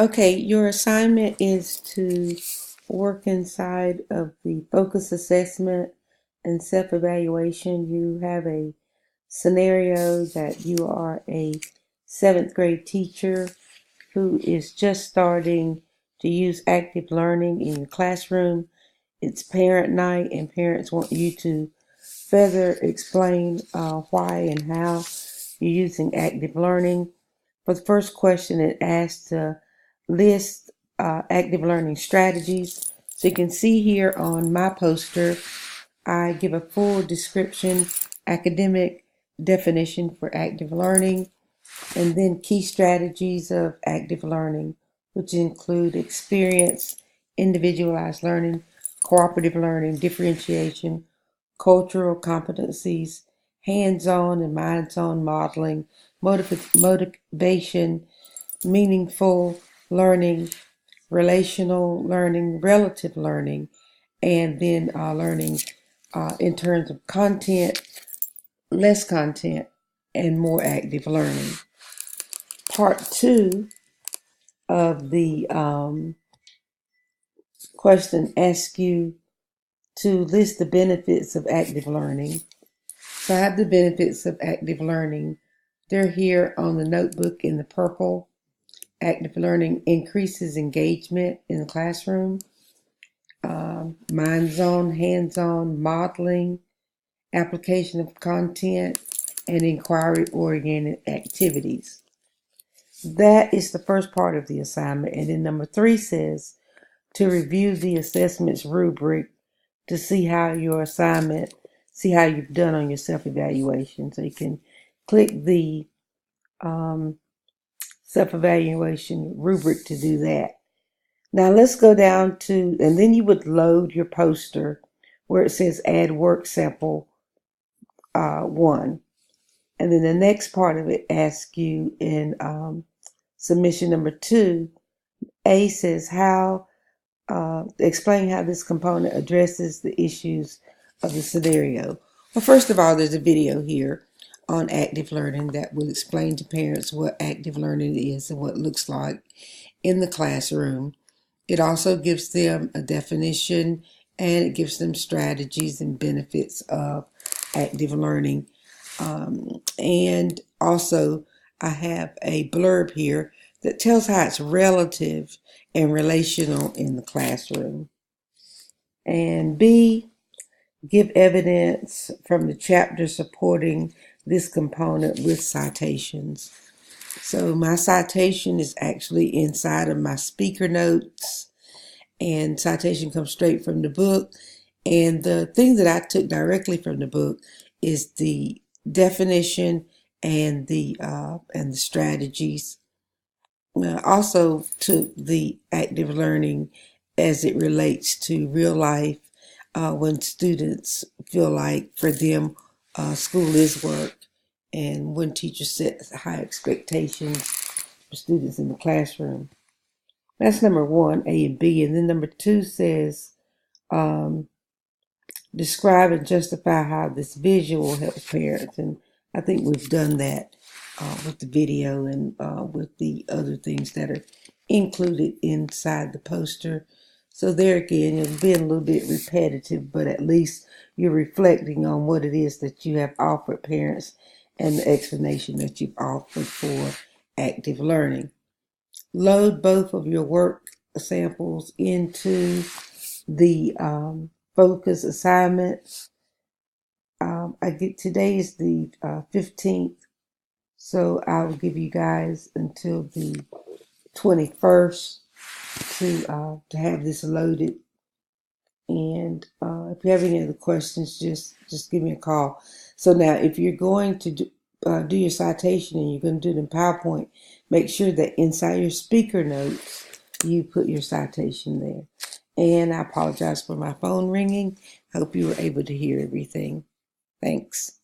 Okay, your assignment is to work inside of the focus assessment and self-evaluation. You have a scenario that you are a seventh grade teacher who is just starting to use active learning in your classroom. It's parent night, and parents want you to further explain why and how you're using active learning. For the first question, it asks to list active learning strategies. So you can see here on my poster, I give a full description, academic definition for active learning, and then key strategies of active learning, which include experience, individualized learning, cooperative learning, differentiation, cultural competencies, hands-on and minds-on modeling, motivation, meaningful learning, relational learning, relative learning, and then learning in terms of content, less content, and more active learning. Part two of the question asks you to list the benefits of active learning. So I have the benefits of active learning. They're here on the notebook in the purple. Active learning increases engagement in the classroom. Minds-on, hands-on, modeling, application of content, and inquiry-oriented activities. That is the first part of the assignment. And then number 3 says to review the assessment's rubric to see how your assignment, see how you've done on your self-evaluation. So you can click the self-evaluation rubric to do that. Now let's go down to, and then you would load your poster where it says add work sample 1. And then the next part of it asks you in submission number 2, A says how, explain how this component addresses the issues of the scenario. Well, first of all, there's a video here on active learning that will explain to parents what active learning is and what it looks like in the classroom. It also gives them a definition, and it gives them strategies and benefits of active learning. And also, I have a blurb here that tells how it's relative and relational in the classroom. And B, give evidence from the chapter supporting this component with citations. So my citation is actually inside of my speaker notes, and citation comes straight from the book. And the thing that I took directly from the book is the definition and the strategies. I also took the active learning as it relates to real life when students feel like for them school is work, and when teachers set high expectations for students in the classroom. That's number 1, A and B. And then number 2 says describe and justify how this visual helps parents. And I think we've done that with the video and with the other things that are included inside the poster. So there again, it's been a little bit repetitive, but at least you're reflecting on what it is that you have offered parents and the explanation that you've offered for active learning. Load both of your work samples into the focus assignments. Today is the 15th, so I will give you guys until the 21st to have this loaded. And if you have any other questions, just give me a call. So now, if you're going to do your citation and you're going to do it in PowerPoint, make sure that inside your speaker notes you put your citation there. And I apologize for my phone ringing. I hope you were able to hear everything. Thanks.